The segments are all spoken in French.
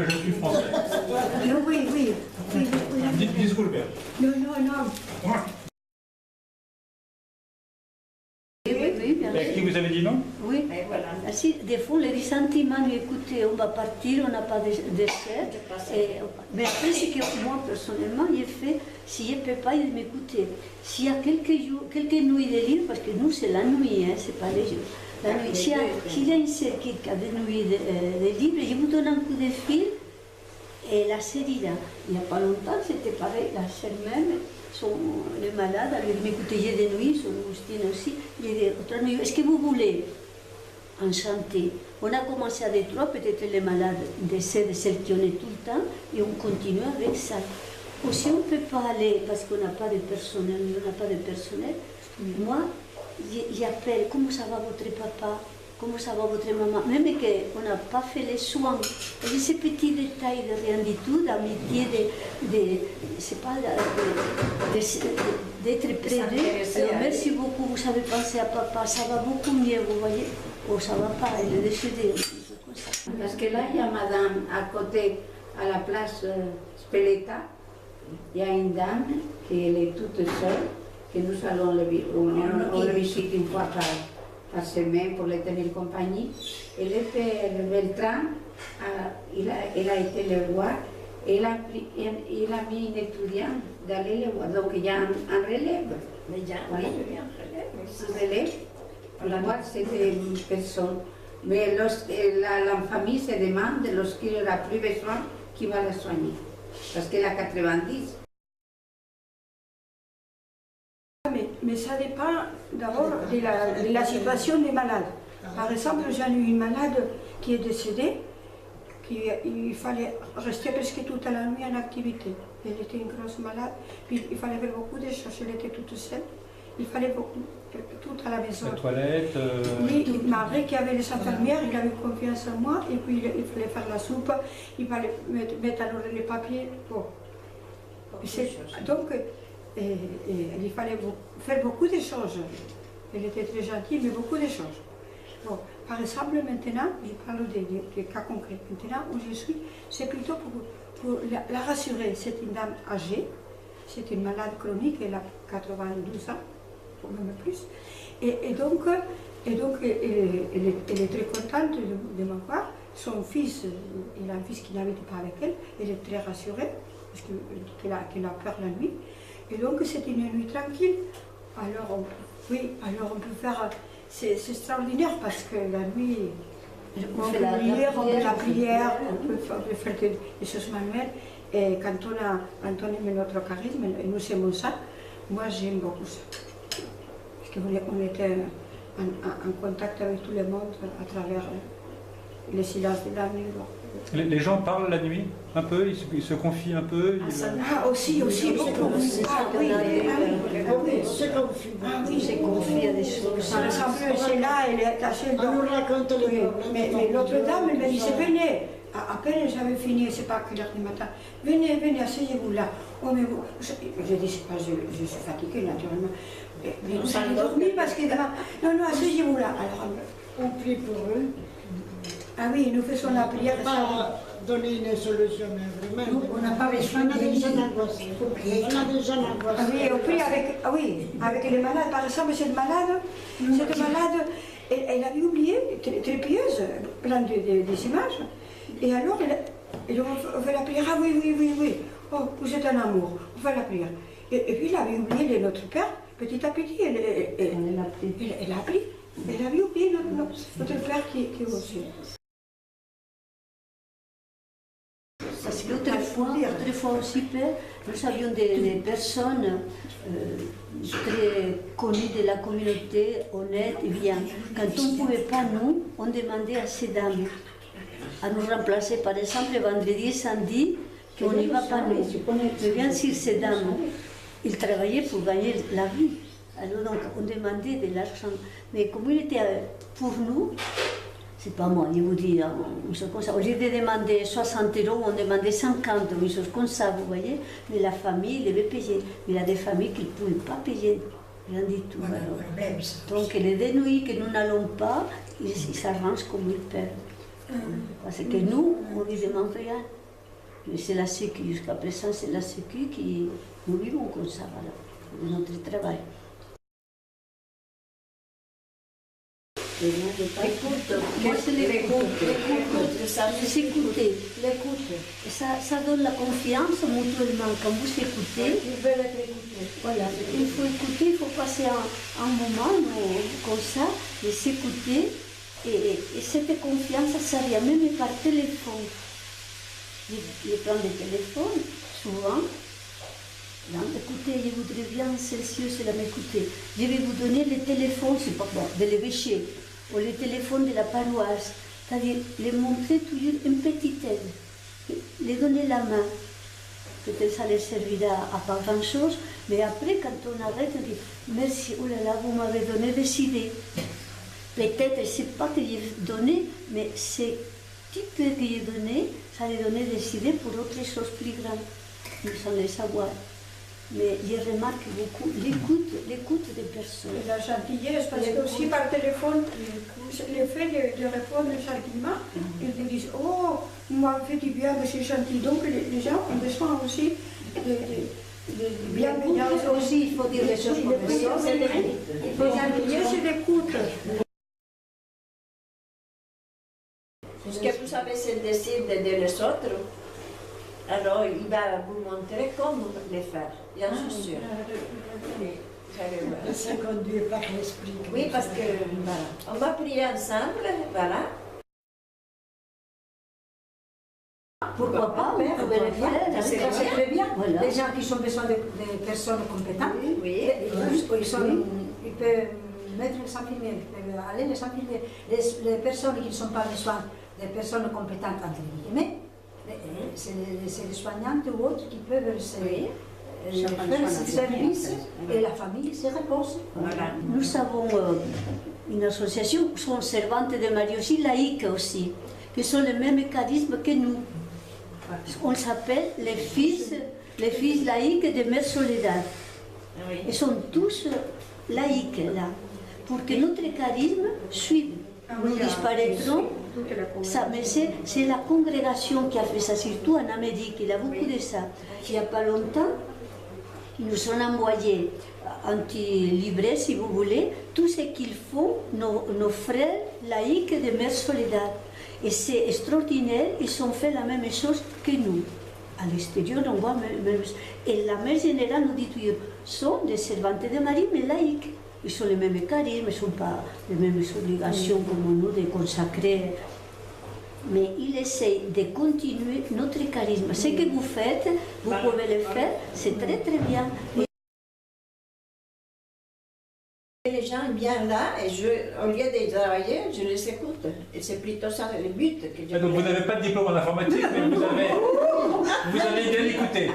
Je suis français. Oui, oui. Disculpe. Non. Oui, bien Et qui vous avez dit non? Oui, voilà. Si, des fois, les sentiments, écoutez, on va partir, on n'a pas de dessert. Mais après, c'est que moi, personnellement, j'ai fait, si je ne peux pas, m'écouter. S'il y a quelques nuits de livres, parce que nous, c'est la nuit, hein, c'est pas les jours. La nuit. S'il y a une série qui a des nuits de livres, je vous donne un coup de fil. Et la série, là, il n'y a pas longtemps, c'était pareil, la série même. Les malades, elle m'écoutait, j'ai des nuits, son Augustine aussi, il y a d'autres nuits. Est-ce que vous voulez enchanter? On a commencé à Détroit, peut-être les malades décèdent, celles qui en est tout le temps, et on continue avec ça. Ou si on ne peut pas aller, parce qu'on n'a pas de personnel, moi, j'appelle, comment ça va votre papa? Comment ça va votre maman? Même qu'on n'a pas fait les soins. Et ces petits détails de rien du tout, d'amitié, c'est pas d'être près d'eux. Merci beaucoup, vous savez penser à papa, ça va beaucoup mieux, vous voyez. Oh, ça va pas, il est décédé. Parce que là, il y a madame à côté, à la place Speleta, il y a une dame qui elle est toute seule, que nous allons on le visite une fois par semaine pour les tenir compagnie. Elle était Beltrán, il a été le voir, il a mis une étudiante d'aller le voir, donc il y a un relève. Déjà, oui, un relève. Pour la voir, c'était une personne. Mais la famille se demande, lorsqu'il n'aura plus besoin, qui va la soigner. Parce qu'elle a 90. Mais ça dépend d'abord de la situation des malades. Par exemple, j'ai eu une malade qui est décédée, il fallait rester presque toute la nuit en activité. Elle était une grosse malade, puis il fallait faire beaucoup de choses, elle était toute seule. Il fallait tout à la maison. La toilette. Oui, Marie qui avait les infirmières, il avait confiance en moi, et puis il fallait faire la soupe, il fallait mettre à l'ordre les papiers. Bon. Donc, il fallait faire beaucoup de choses. Elle était très gentille, mais beaucoup de choses. Bon, par exemple, maintenant, je parle des cas concrets. Maintenant, où je suis, c'est plutôt pour la rassurer. C'est une dame âgée, c'est une malade chronique, elle a 92 ans, ou même plus. Et donc elle est très contente de me voir. Son fils, il a un fils qui n'habite pas avec elle, elle est très rassurée, parce qu'elle a peur la nuit. Et donc c'est une nuit tranquille. Alors on peut faire, c'est extraordinaire parce que la nuit, on peut lire, on fait la prière, on peut faire des choses manuelles. Et quand on aime notre charisme, et nous aimons ça, moi j'aime beaucoup ça. Parce qu'on était en contact avec tout le monde à travers le silence de la nuit. Les gens parlent la nuit un peu, ils se confient un peu. Aussi, beaucoup. C'est confie à des choses. Par exemple, c'est là, elle est attachée. On nous raconte les problèmes. Mais l'autre dame, elle me disait, venez. À peine j'avais fini, c'est pas quelle heure du matin. Venez, asseyez-vous là. Oh, mais vous... Je dis, c'est pas, je suis fatiguée naturellement. Mais vous allez dormir parce que... Non, asseyez-vous là. Alors, on prie pour eux. Ah oui, nous faisons la prière. Pas donner une solution, mais vraiment. On n'a pas besoin de des gens angoissés. On a des gens angoissés. Ah oui, on prie avec les malades. Par exemple, cette malade, elle avait oublié, très pieuse, plein des images. Et alors, on fait la prière. Ah oui. Oh, vous êtes un amour. On fait la prière. Et puis, il avait oublié Notre Père. Petit à petit, elle a appris. Elle avait oublié notre Père qui est au ciel. Parce qu'autrefois aussi, Père, nous avions des personnes très connues de la communauté, honnêtes et bien. Quand on ne pouvait pas, nous, on demandait à ces dames à nous remplacer, par exemple, vendredi et samedi, qu'on n'y va pas nous. Mais bien sûr, ces dames, ils travaillaient pour gagner la vie. Alors donc, on demandait de l'argent. Mais comme il était pour nous, c'est pas moi, je vous dis, une chose comme ça. Au lieu de demander 60 €, on demandait 50, une chose comme ça, vous voyez. Mais la famille devait payer. Mais il y a des familles qui ne pouvaient pas payer, rien du tout. Alors. Donc les deux nuits que nous n'allons pas, ils s'arrangent comme ils peuvent. Parce que nous, on ne demande rien. Mais c'est la Sécu, jusqu'à présent, c'est la Sécu qui nous vivons comme ça, voilà, notre travail. Écoute, Moi, c'est l'écoute. S'écouter. L'écoute. Ça donne la confiance mutuellement. Quand vous écoutez, Ils veulent être écoutés. voilà, il faut écouter, il faut passer un moment comme ça, et s'écouter. Et cette confiance, ça vient même par téléphone. Je prends le téléphone, souvent. Non, écoutez, je voudrais bien, Celsius, m'écouter. Je vais vous donner le téléphone, c'est pas bon, de l'évêché, ou le téléphone de la paroisse. C'est-à-dire, les montrer toujours une petite aide, les donner la main. Peut-être ça les servira à pas grand-chose, mais après, quand on arrête, on dit merci, oh là là, vous m'avez donné des idées. Peut-être, c'est pas que j'ai donné, mais c'est petit peu que j'ai donné, ça les donner des idées pour autre chose plus grande, sans les savoir. Mais je remarque beaucoup l'écoute des personnes. Et la gentillesse, parce que aussi par téléphone, le fait de répondre gentiment, ils vous disent oh, vous m'avez fait du bien, mais c'est gentil. Donc les gens ont besoin aussi de bienveillance. Aussi, il faut dire les choses comme elles sont. La gentillesse et l'écoute. Ce que vous savez, c'est le désir d'aider les autres. Alors, il va vous montrer comment les faire, bien sûr. C'est conduit par l'esprit. Oui, parce que, voilà. On va prier ensemble, voilà. Pourquoi pas, vous pouvez le faire. C'est très bien. Voilà. Les gens qui ont besoin de personnes compétentes, Oui. ils peuvent mettre les infirmiers, ils peuvent aller les infirmiers. Les personnes qui ne sont pas besoin des personnes compétentes, entre guillemets, c'est les soignantes ou autres qui peuvent faire ce service et la famille se repose. Voilà. Nous avons une association, sont servantes de Marie aussi, laïques aussi, qui sont le même charisme que nous. On s'appelle les fils laïcs de Mère Soledad. Oui. Ils sont tous laïcs là, pour que notre charisme suive. Nous disparaîtrons. Ça, mais c'est la congrégation qui a fait ça, surtout en Amérique, il y a beaucoup de ça. Il n'y a pas longtemps, ils nous ont envoyé un petit livret, si vous voulez, tout ce qu'ils font, nos frères laïcs de Mère Soledad. Et c'est extraordinaire, ils ont fait la même chose que nous. À l'extérieur, on voit même. Et la Mère Générale nous dit toujours, sont des servantes de Marie, mais laïques. Ils ont les mêmes charismes, ils n'ont pas les mêmes obligations comme nous de consacrer. Mais ils essayent de continuer notre charisme. Ce que vous faites, vous pouvez le faire, c'est très très bien. Les gens viennent là et au lieu de travailler, je les écoute. Et c'est plutôt ça le but que je Donc vous n'avez pas de diplôme en informatique, mais vous avez bien écouté.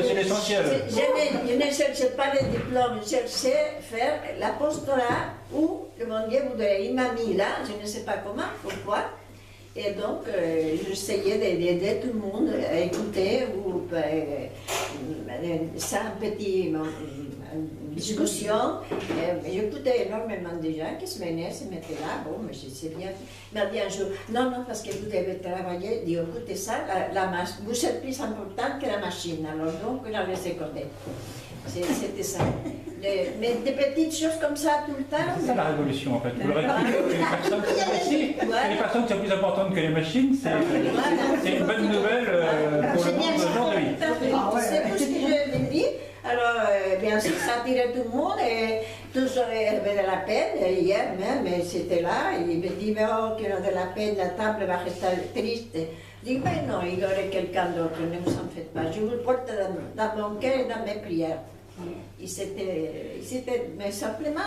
C'est l'essentiel. Je ne cherche pas le diplôme, je cherchais faire l'apostolat où le mon Dieu voudrait. Il m'a mis là, je ne sais pas comment, pourquoi. Et donc, j'essayais d'aider tout le monde à écouter ou sans petite discussion. J'écoutais énormément de gens qui se venaient, se mettaient là. Bon, mais je sais bien. Il m'a dit un jour, non, parce que vous devez travailler. Je dis, écoutez ça, vous êtes plus important que la machine. Alors donc, on a laissé côté. C'était ça. Mais des petites choses comme ça tout le temps. C'est la révolution en fait. Vous leur expliquez que les personnes qui sont plus importantes que les machines, c'est une bonne nouvelle pour le monde d'aujourd'hui. C'est tout ce que je veux dire. Alors, bien sûr, ça attirait tout le monde et tous avaient de la peine. Hier même, c'était là, il me dit, mais oh, qu'il a de la peine, la table va rester triste. Je dis, mais non, il y aurait quelqu'un d'autre, ne vous en faites pas. Je vous le porte dans mon cœur et dans mes prières. Mais simplement,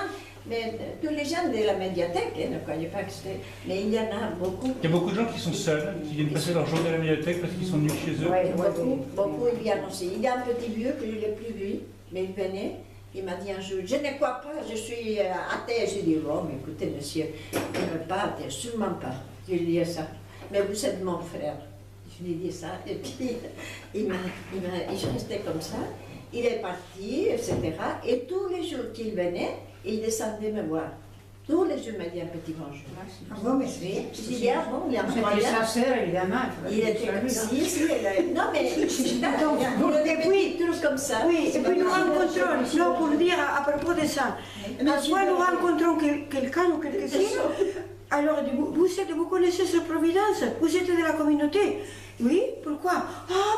mais tous les gens de la médiathèque ne croyaient pas que c'était. Mais il y en a beaucoup. Il y a beaucoup de gens qui sont seuls, qui viennent passer leur journée à la médiathèque parce qu'ils sont venus chez eux. Oui, beaucoup ils viennent aussi. Il y a un petit vieux que je ne l'ai plus vu, mais il venait. Il m'a dit un jour, je ne crois pas, je suis athée. J'ai dit, oh, mais écoutez, monsieur, je ne veux pas athée, sûrement pas. Je lui ai dit ça. Mais vous êtes mon frère. Je lui ai dit ça. Et puis, il restait comme ça. Il est parti, etc. Et tous les jours qu'il venait, il descendait me voir. Tous les jours, il m'a dit un petit bonjour. Ah bon, mais Oui, je dis, ah bon, il y a un C'était moyen. sa sœur, évidemment. Il était comme si, non mais, Et puis, comme ça. oui, et puis nous rencontrons, non, pour dire à propos de ça, parfois nous rencontrons quelqu'un ou quelqu'un, alors vous connaissez cette Providence, vous êtes de la communauté. Oui, pourquoi? Ah,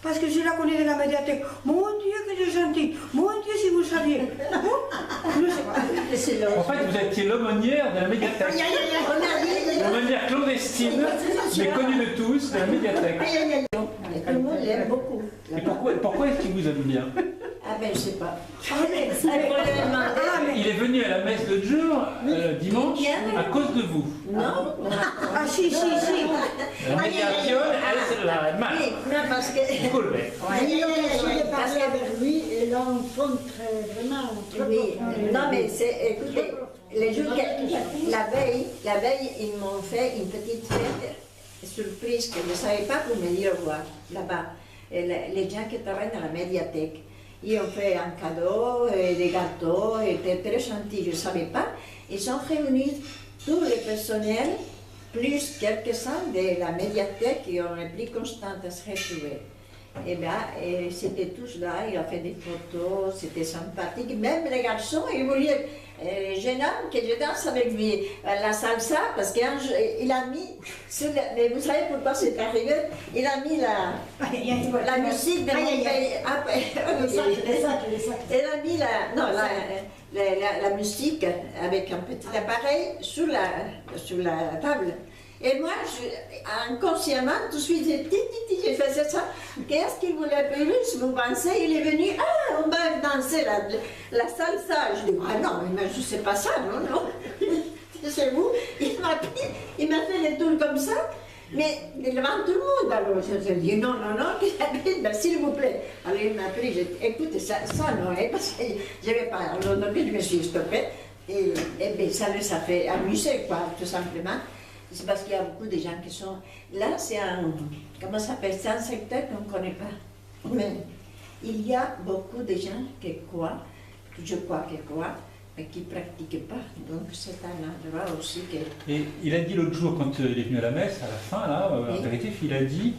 parce que je la connais de la médiathèque. Mon Dieu, que c'est gentil. Mon Dieu, si vous saviez. Je ne sais pas. En fait, vous étiez l'aumônière de la médiathèque. L'aumônière clandestine, mais connue de tous, de la médiathèque. Et tout le monde l'aime beaucoup. Et pourquoi est-ce qu'il vous aime bien? Ah ben je sais pas. Il est venu à la messe de jour, dimanche, à cause de vous. Non. Ah, si. La médiation, elle, c'est la Oui, marque. non parce que. Cool, J'ai parlé avec lui et là on compte vraiment très Oui, profond. non mais c'est, écoutez, les jours la veille, ils m'ont fait une petite fête surprise que je ne savais pas pour me dire au revoir là-bas. Et les gens qui travaillent dans la médiathèque, ils ont fait un cadeau, des gâteaux, étaient très gentils, je ne savais pas. Ils ont réuni tous les personnels, plus quelques-uns de la médiathèque qui ont été plus constants à se retrouver. Et bien, c'était tous là, il a fait des photos, c'était sympathique. Même les garçons, ils voulaient, jeune homme, que je danse avec lui la salsa, parce qu'il a mis, mais vous savez pourquoi c'est arrivé? Il a mis la musique de mon pays. Il a mis la musique avec un petit appareil sur la table. Et moi, inconsciemment, tout de suite, je faisais ça. Qu'est-ce qu'il voulait plus? Vous pensez, il est venu, ah, on va danser la salsa. Je dis, ah non, mais je ne sais pas ça, non. C'est vous. Il m'a fait des tours comme ça, mais devant tout le monde. Alors, je lui ai dit, non, ben, s'il vous plaît. Alors, il m'a pris, j'ai dit, écoutez, ça non, parce que je ne vais pas. Alors, donc, je me suis stoppée. Et bien, ça les a fait amuser, quoi, tout simplement. C'est parce qu'il y a beaucoup de gens qui sont... Là, c'est comment ça s'appelle? C'est un secteur qu'on ne connaît pas. Mais il y a beaucoup de gens qui croient, je crois qu'ils croient, mais qui ne pratiquent pas. Donc c'est un endroit aussi que... Et il a dit l'autre jour, quand il est venu à la messe, à la fin, là, Oui. apéritif, il a dit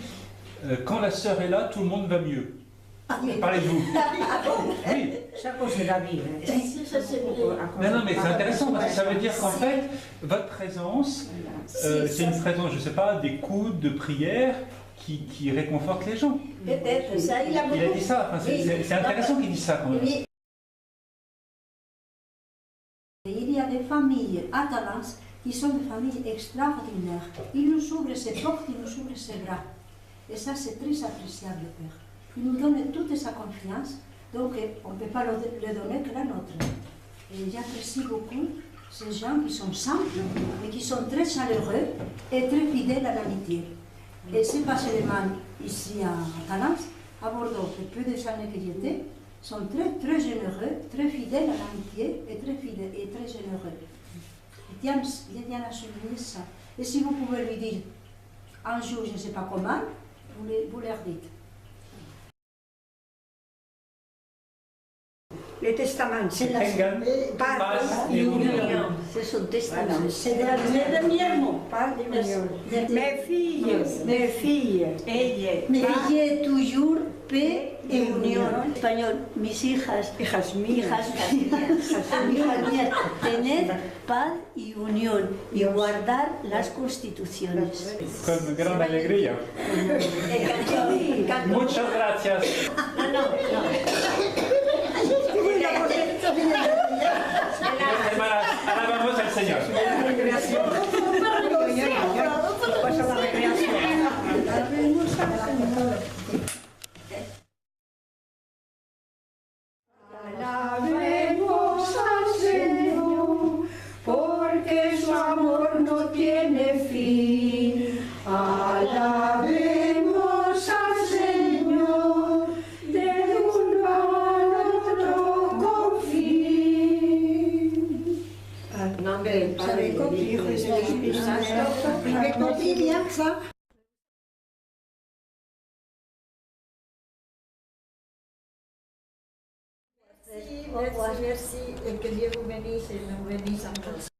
quand la sœur est là, tout le monde va mieux. Parlez de vous. Oui. Ça cause de la vie. Ça, c'est Non, mais c'est intéressant parce que ça veut dire qu'en fait, votre présence, c'est une présence, je ne sais pas, d'écoute, de prière qui réconforte les gens. Peut-être, ça, il a beaucoup... Il a dit ça, enfin, c'est intéressant qu'il dise ça quand même. Oui. Il y a des familles à Talence qui sont des familles extraordinaires. Il nous ouvre ses portes, il nous ouvre ses bras. Et ça, c'est très appréciable, Père. Il nous donne toute sa confiance, donc on ne peut pas le donner que la nôtre. Et j'apprécie beaucoup ces gens qui sont simples, mais qui sont très chaleureux et très fidèles à l'amitié. Et c'est pas seulement ici à Talence, à Bordeaux, les peu des années que j'y étais, sont très généreux, très fidèles à l'amitié et très fidèles et très généreux. Ils tiennent à souligner ça. Et si vous pouvez lui dire un jour, je ne sais pas comment, vous leur dites. Les testaments, C'est la Engan, Pas passe et union. C'est son testament. c'est le dernier mot. pas d'union. Mes filles, Veillez toujours paix y unión. En español, mis hijas, hijas mías, hijas mías, tened paz y unión y guardar las constituciones. Con gran alegría. Muchas gracias. No. Hermanas, alabamos al Señor. Alabemos al Señor, porque su amor no tiene fin. Alabemos al Señor, de un otro confín. En nombre del Padre, del Hijo y del Espíritu Santo. Répondez bien ça. Merci, merci, merci. Et que Dieu vous bénisse et nous bénisse encore.